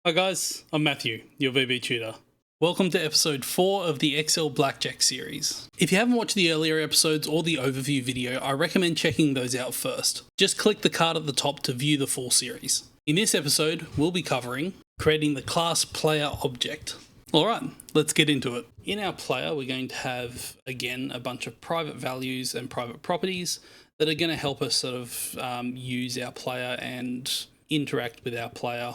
Hi guys, I'm Matthew, your VB tutor. Welcome to episode 4 of the Excel Blackjack series. If you haven't watched the earlier episodes or the overview video, I recommend checking those out first. Just click the card at the top to view the full series. In this episode, we'll be covering creating the class player object. Alright, let's get into it. In our player, we're going to have, again, a bunch of private values and private properties that are going to help us sort of use our player and interact with our player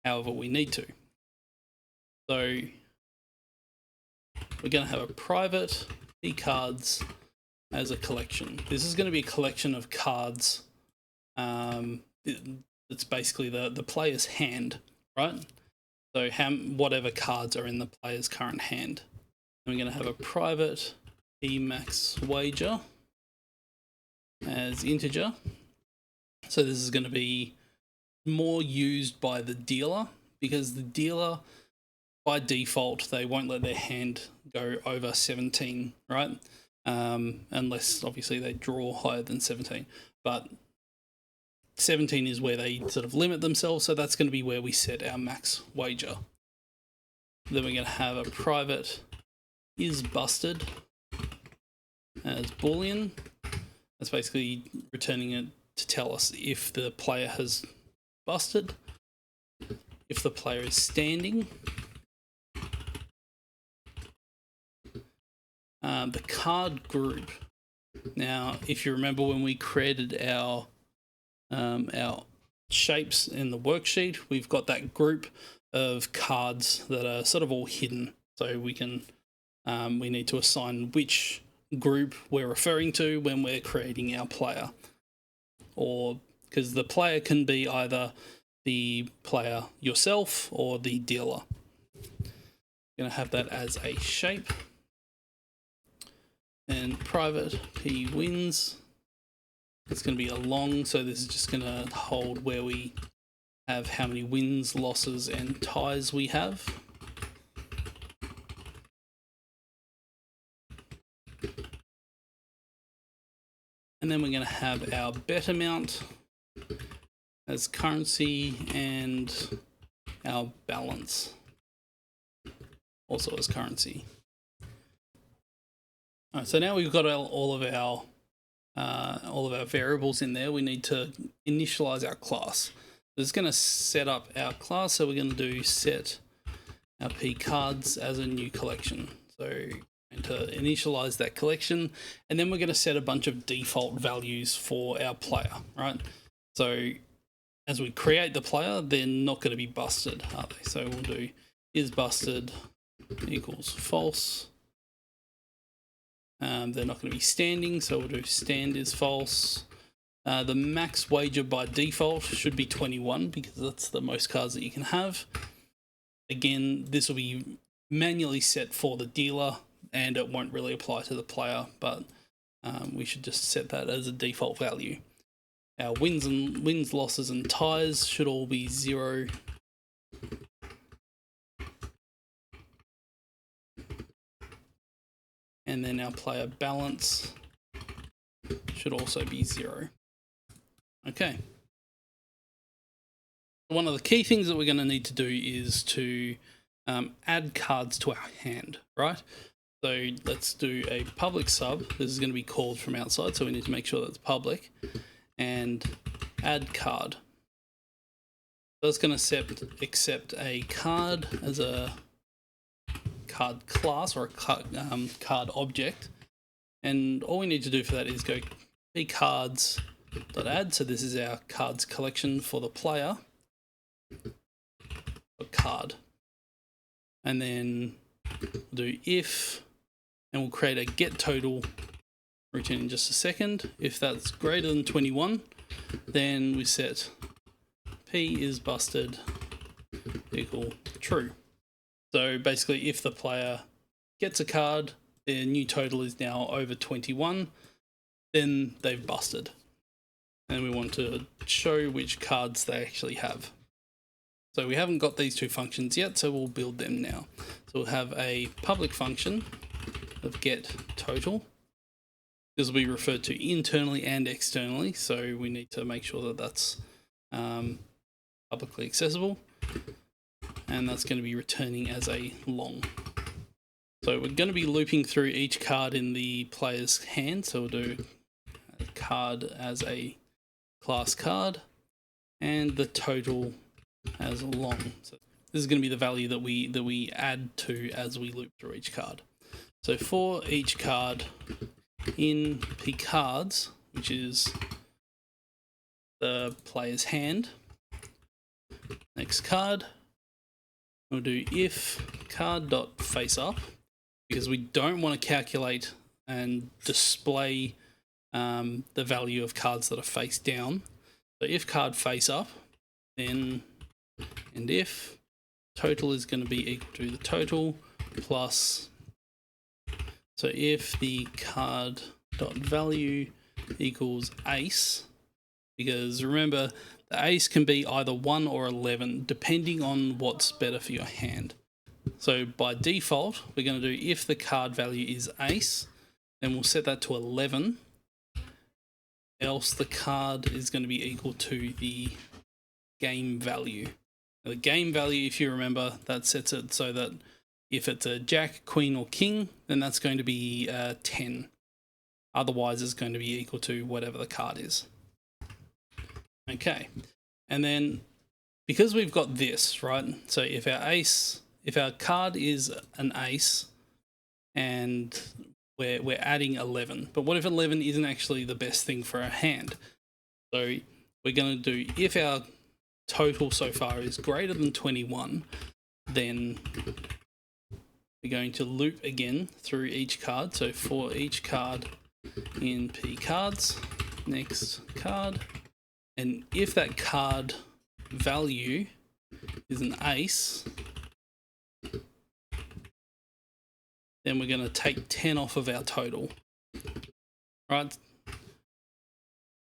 however we need to. So we're going to have a private P cards as a collection. This is going to be a collection of cards. It's basically the player's hand, right? So whatever cards are in the player's current hand. And we're going to have a private P max wager as integer. So this is going to be more used by the dealer, because the dealer by default they won't let their hand go over 17, right? Unless obviously they draw higher than 17, but 17 is where they sort of limit themselves, so that's going to be where we set our max wager. Then we're going to have a private is busted as boolean. That's basically returning it to tell us if the player has busted, if the player is standing, the card group. Now, if you remember when we created our shapes in the worksheet, we've got that group of cards that are sort of all hidden. So we can we need to assign which group we're referring to when we're creating our player, or because the player can be either the player yourself or the dealer. Going to have that as a shape. And private P wins. It's going to be a long, so this is just going to hold where we have how many wins, losses, and ties we have. And then we're going to have our bet amount as currency and our balance also as currency. All right, so now we've got all of our variables in there. We need to initialize our class. This is going to set up our class, so we're going to do set our P cards as a new collection. So to initialize that collection, and then we're going to set a bunch of default values for our player, right? So as we create the player, they're not going to be busted, are they? So we'll do is busted equals false. They're not going to be standing, so we'll do stand is false. The max wager by default should be 21 because that's the most cards that you can have. Again, this will be manually set for the dealer and it won't really apply to the player, but we should just set that as a default value. Our wins, losses, and ties should all be 0. And then our player balance should also be 0. Okay. One of the key things that we're going to need to do is to add cards to our hand, right? So let's do a public sub. This is going to be called from outside, so we need to make sure that's public. And add card. So it's going to accept a card as a card class or a card object. And all we need to do for that is go pcards.add. So this is our cards collection for the player. A card. And then we'll do if, and we'll create a get total routine in just a second. If that's greater than 21, then we set P is busted equal true. So basically, if the player gets a card, their new total is now over 21, then they've busted. And we want to show which cards they actually have. So we haven't got these two functions yet, so we'll build them now. So we'll have a public function of get total. This will be referred to internally and externally, so we need to make sure that that's publicly accessible. and that's going to be returning as a long. So we're going to be looping through each card in the player's hand. So we'll do a card as a class card and the total as a long. So this is going to be the value that we add to as we loop through each card. So for each card in P cards, which is the player's hand, next card, we'll do if card.faceUp, because we don't want to calculate and display the value of cards that are face down. So if card face up, then and if total is going to be equal to the total plus, so if the card dot value equals ace, because remember the ace can be either 1 or 11 depending on what's better for your hand. So by default we're going to do if the card value is ace, then we'll set that to 11, else the card is going to be equal to the game value. Now, the game value, if you remember, that sets it so that if it's a jack, queen or king, then that's going to be 10. Otherwise it's going to be equal to whatever the card is. Okay, and then because we've got this, right, so if our card is an ace and we're adding 11, but what if 11 isn't actually the best thing for our hand? So we're going to do, if our total so far is greater than 21, then we're going to loop again through each card. So for each card in P cards, next card, and if that card value is an ace, then we're going to take 10 off of our total, right?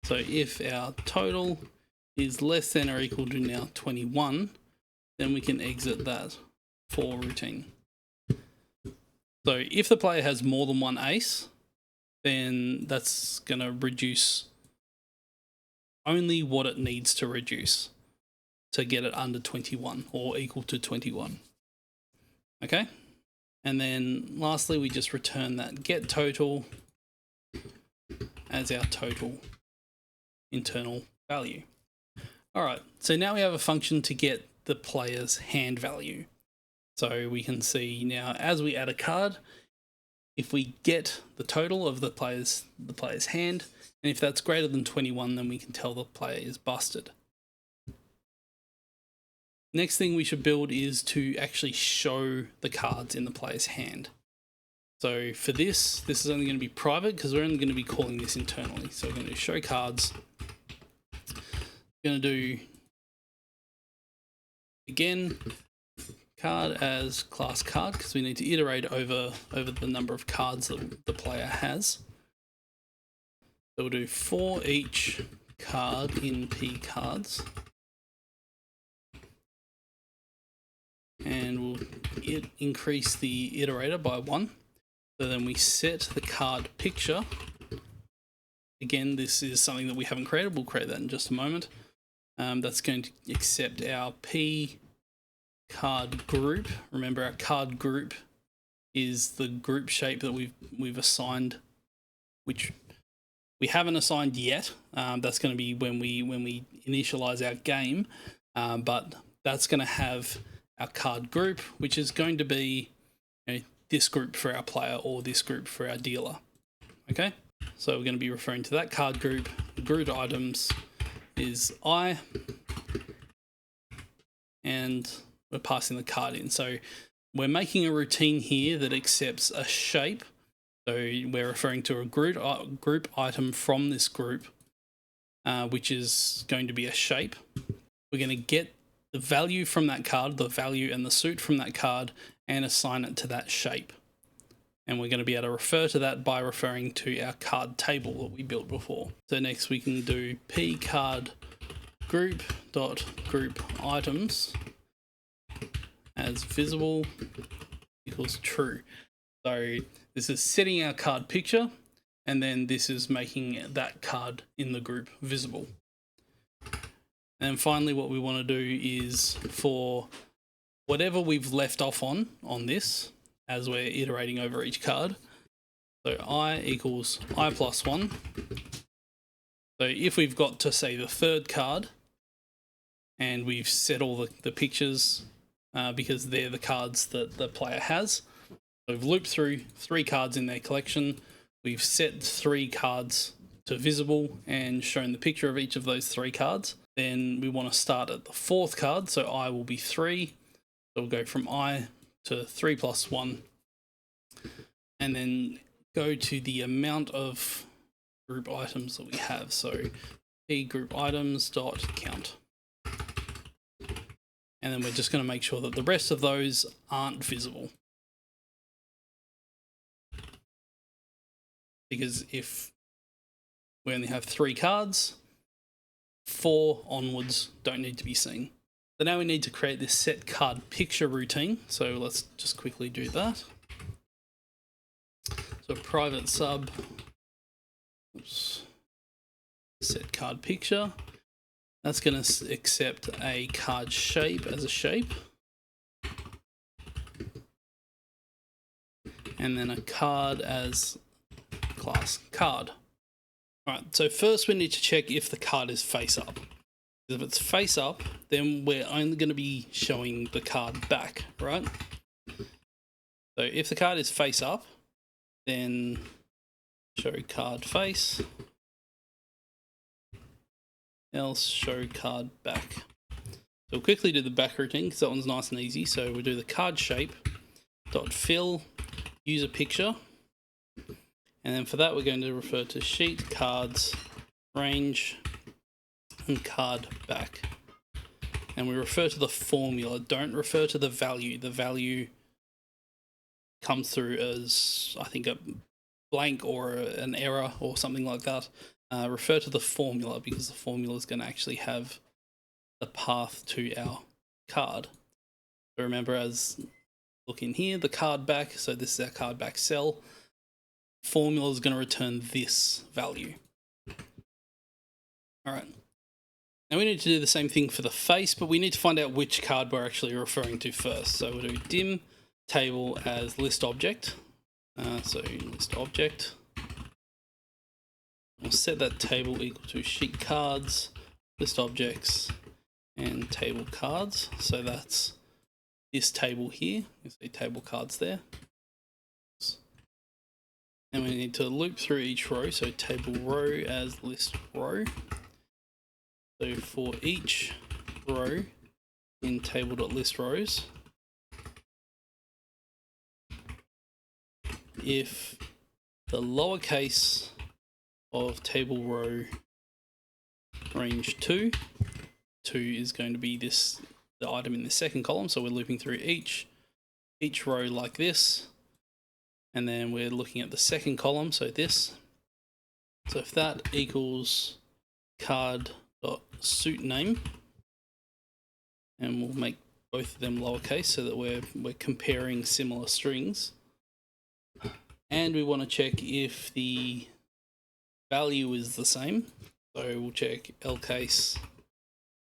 So if our total is less than or equal to now 21, then we can exit that for routine. So if the player has more than one ace, then that's going to reduce only what it needs to reduce to get it under 21 or equal to 21. Okay? And then lastly, we just return that get total as our total internal value. All right, so now we have a function to get the player's hand value. So we can see now as we add a card, if we get the total of the player's hand, and if that's greater than 21, then we can tell the player is busted. Next thing we should build is to actually show the cards in the player's hand. So for this is only going to be private because we're only going to be calling this internally. So we're going to show cards. We're going to do, again, card as class card because we need to iterate over the number of cards that the player has. So we'll do for each card in P cards. And we'll increase the iterator by 1. So then we set the card picture. Again, this is something that we haven't created. We'll create that in just a moment. That's going to accept our P card group. Remember, our card group is the group shape that we've assigned, which we haven't assigned yet. That's going to be when we initialize our game, but that's going to have our card group, which is going to be, you know, this group for our player or this group for our dealer. Okay, so we're going to be referring to that card group. The group items is I, and we're passing the card in. So we're making a routine here that accepts a shape. So we're referring to a group item from this group, which is going to be a shape. We're going to get the value from that card, the value and the suit from that card, and assign it to that shape. And we're going to be able to refer to that by referring to our card table that we built before. So next we can do P card group dot group items as visible equals true. So this is setting our card picture, and then this is making that card in the group visible. And finally, what we want to do is for whatever we've left off on this as we're iterating over each card. So I equals I plus 1. So if we've got to say the third card and we've set all the pictures because they're the cards that the player has. So we've looped through 3 cards in their collection. We've set 3 cards to visible and shown the picture of each of those 3 cards. Then we want to start at the 4th card. So I will be 3. So we'll go from I to 3 plus 1. And then go to the amount of group items that we have. So p group items dot count. And then we're just going to make sure that the rest of those aren't visible. Because if we only have 3 cards, 4 onwards don't need to be seen. So now we need to create this set card picture routine. So let's just quickly do that. So private sub, set card picture. That's going to accept a card shape as a shape. And then a card as class card. Alright, so first we need to check if the card is face up. If it's face up, then we're only going to be showing the card back, right? So if the card is face up, then show card face. Else show card back. So we'll quickly do the back routine because that one's nice and easy. So we'll do the card shape dot fill user picture, and then for that we're going to refer to sheet cards range and card back, and we refer to the formula. Don't refer to the value. The value comes through as I think a blank or an error or something like that. Refer to the formula because the formula is going to actually have the path to our card. So remember, as look in here, the card back, so this is our card back cell. Formula is going to return this value. Alright. Now we need to do the same thing for the face, but we need to find out which card we're actually referring to first. So we'll do dim table as list object. So list object. We'll set that table equal to sheet cards, list objects, and table cards. So that's this table here. You see table cards there. And we need to loop through each row. So table row as list row. So for each row in table.listRows, if the lowercase of table row range 2 is going to be the item in the second column. So we're looping through each row like this, and then we're looking at the second column, so this. So if that equals card.suit name, and we'll make both of them lowercase so that we're comparing similar strings, and we want to check if the value is the same. So we'll check lcase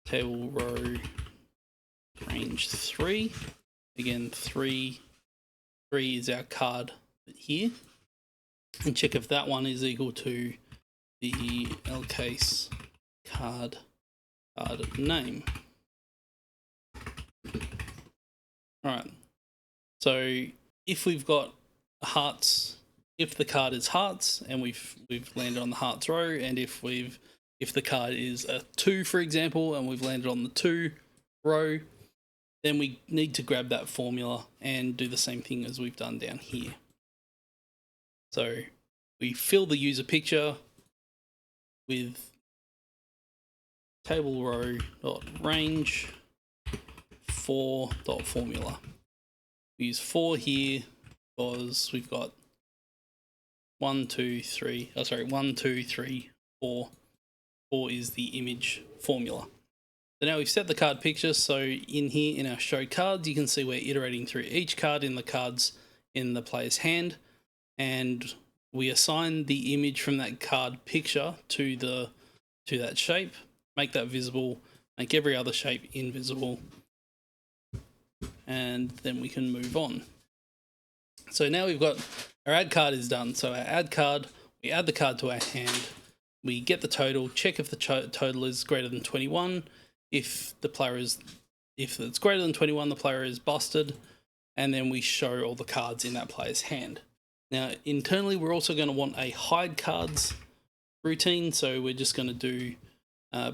table row range 3. Again, 3 is our card here, and check if that one is equal to the lcase card name. Alright, so if we've got hearts, if the card is hearts and we've landed on the hearts row, and if the card is a 2, for example, and we've landed on the 2 row, then we need to grab that formula and do the same thing as we've done down here. So we fill the user picture with table row dot range 4 dot formula. We use 4 here because we've got 1, 2, 3. 1, 2, 3, 4. 4 is the image formula. So now we've set the card picture. So in here in our show cards, you can see we're iterating through each card in the cards in the player's hand, and we assign the image from that card picture to that shape, make that visible, make every other shape invisible, and then we can move on. So now we've got our add card is done. So our add card, we add the card to our hand, we get the total, check if the total is greater than 21. If it's greater than 21, the player is busted, and then we show all the cards in that player's hand. Now, internally, we're also going to want a hide cards routine. So we're just going to do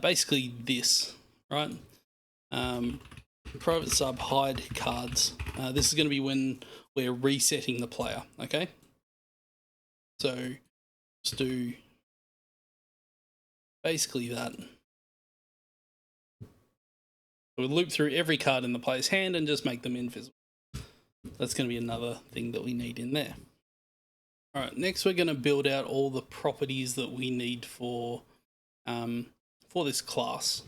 basically this, right? Private sub hide cards. This is going to be when we're resetting the player, okay? So just do basically that. We'll loop through every card in the player's hand and just make them invisible. That's going to be another thing that we need in there. All right, next we're going to build out all the properties that we need for this class.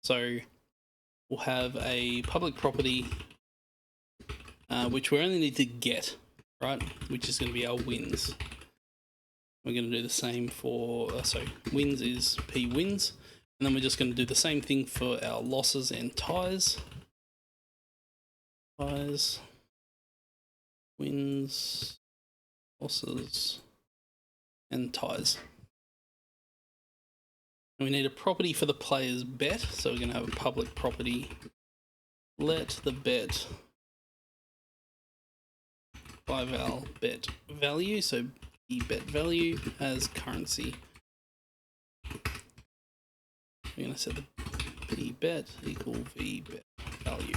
So we'll have a public property, which we only need to get, right? Which is going to be our wins. We're going to do the same for, wins is p wins. And then we're just going to do the same thing for our losses and ties. Ties, wins, losses, and ties. And we need a property for the player's bet. So we're going to have a public property. Let the bet by val bet value. So the bet value as currency. We're going to set the p bet equal v bet value.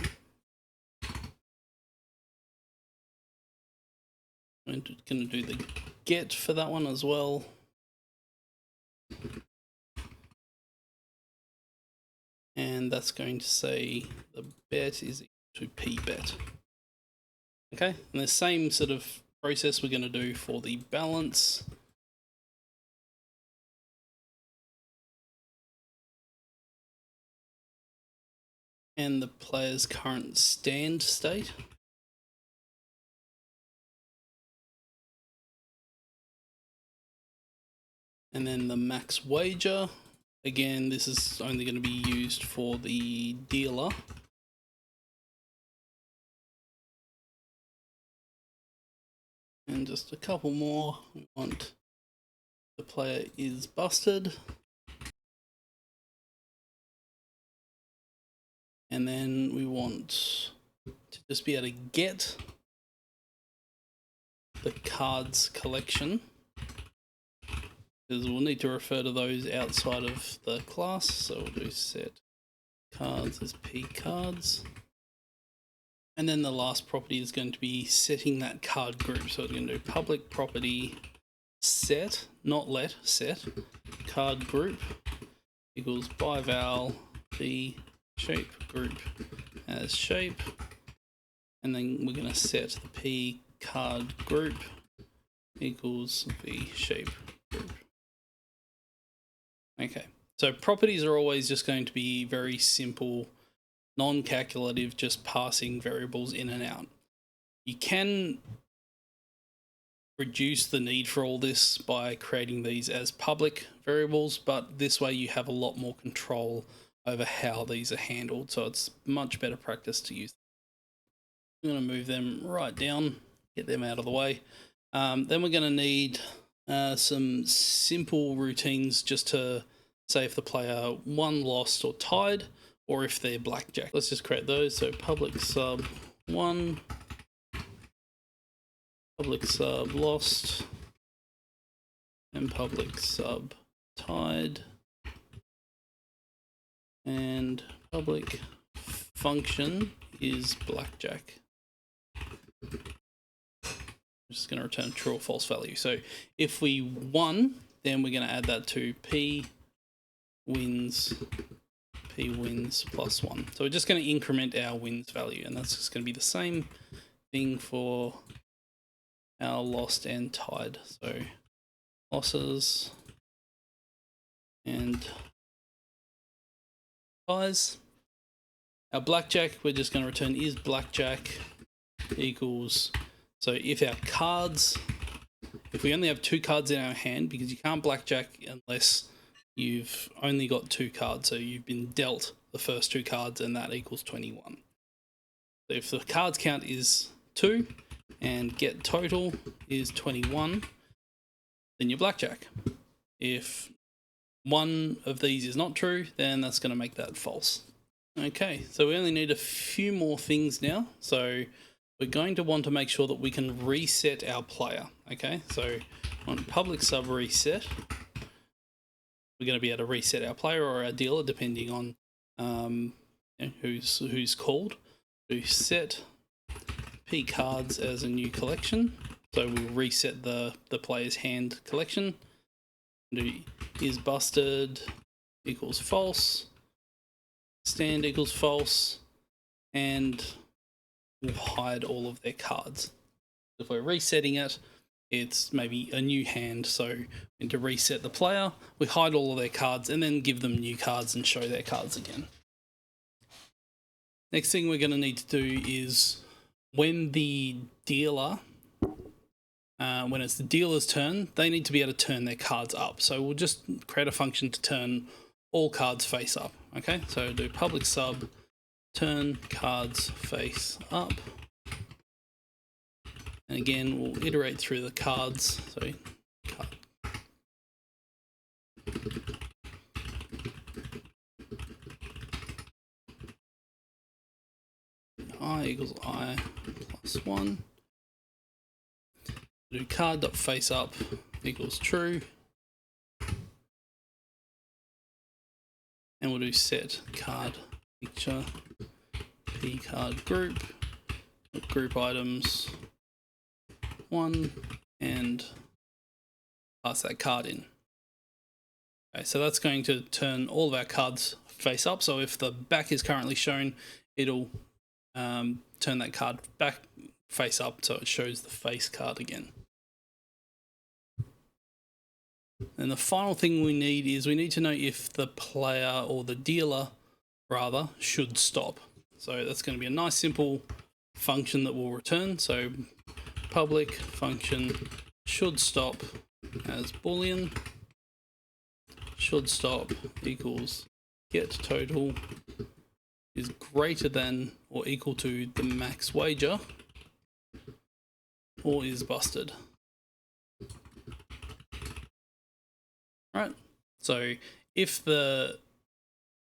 I'm going to do the get for that one as well. And that's going to say the bet is equal to p bet. Okay, and the same sort of process we're going to do for the balance. And the player's current stand state. And then the max wager. Again, this is only going to be used for the dealer. And just a couple more. We want the player is busted. And then we want to just be able to get the cards collection, because we'll need to refer to those outside of the class. So we'll do set cards as p cards. And then the last property is going to be setting that card group. So we're going to do public property set, not let, set card group equals by val the shape group as shape. And then we're going to set the p card group equals v shape group. Okay, so properties are always just going to be very simple, non-calculative, just passing variables in and out. You can reduce the need for all this by creating these as public variables, but this way you have a lot more control over how these are handled, so it's much better practice to use. I'm going to move them right down, get them out of the way. Then we're going to need some simple routines just to say if the player won, lost, or tied, or if they're blackjack. Let's just create those. So public sub won, public sub lost, and public sub tied, and public function is blackjack. I'm just going to return true or false value. So if we won, then we're going to add that to p wins plus 1. So we're just going to increment our wins value, and that's just going to be the same thing for our lost and tied. So losses and ties. Our blackjack, we're just going to return is blackjack equals, so if our cards, if we only have 2 cards in our hand, because you can't blackjack unless you've only got 2 cards, so you've been dealt the first 2 cards and that equals 21. So if the cards count is 2 and get total is 21, then you're blackjack. If one of these is not true, then that's going to make that false. Okay, so we only need a few more things now. So we're going to want to make sure that we can reset our player. Okay, so on public sub reset, we're going to be able to reset our player or our dealer depending on who's called. Do set p cards as a new collection, so we'll reset the player's hand collection. Do is busted equals false, stand equals false, and we'll hide all of their cards. If we're resetting it, it's maybe a new hand, so we need to reset the player, we hide all of their cards, and then give them new cards and show their cards again. Next thing we're going to need to do is when the dealer, when it's the dealer's turn, they need to be able to turn their cards up. So we'll just create a function to turn all cards face up. Okay, so do public sub turn cards face up. And again, we'll iterate through the cards. So I equals I plus 1. Do card.face up equals true. And we'll do set card picture p card group items 1 and pass that card in. Okay, so that's going to turn all of our cards face up. So if the back is currently shown, it'll turn that card back face up so it shows the face card again. And the final thing we need is we need to know if the player or the dealer rather should stop. So that's going to be a nice simple function that we'll return. So public function should stop as boolean, should stop equals get total is greater than or equal to the max wager or is busted. Right, so if the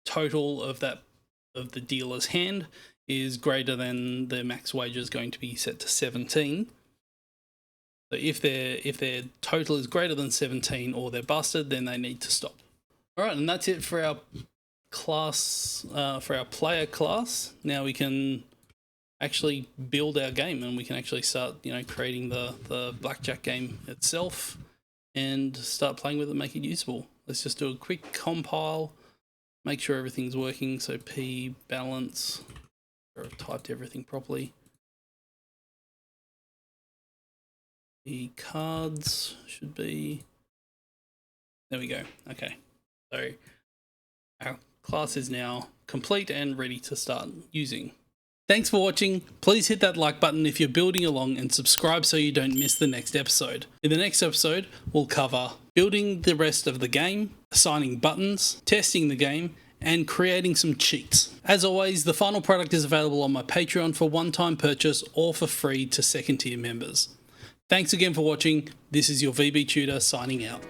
total of the dealer's hand is greater than the max wager is going to be set to 17. So if their total is greater than 17 or they're busted, then they need to stop. All right, and that's it for our class, for our player class. Now we can actually build our game and we can actually start, creating the blackjack game itself and start playing with it, make it usable. Let's just do a quick compile, make sure everything's working. So p balance, I've typed everything properly. The cards should be, there we go. Okay, so our class is now complete and ready to start using. Thanks for watching. Please hit that like button if you're building along and subscribe so you don't miss the next episode. In the next episode, we'll cover building the rest of the game, assigning buttons, testing the game, and creating some cheats. As always, the final product is available on my Patreon for one-time purchase or for free to second-tier members. Thanks again for watching. This is your VB Tutor signing out.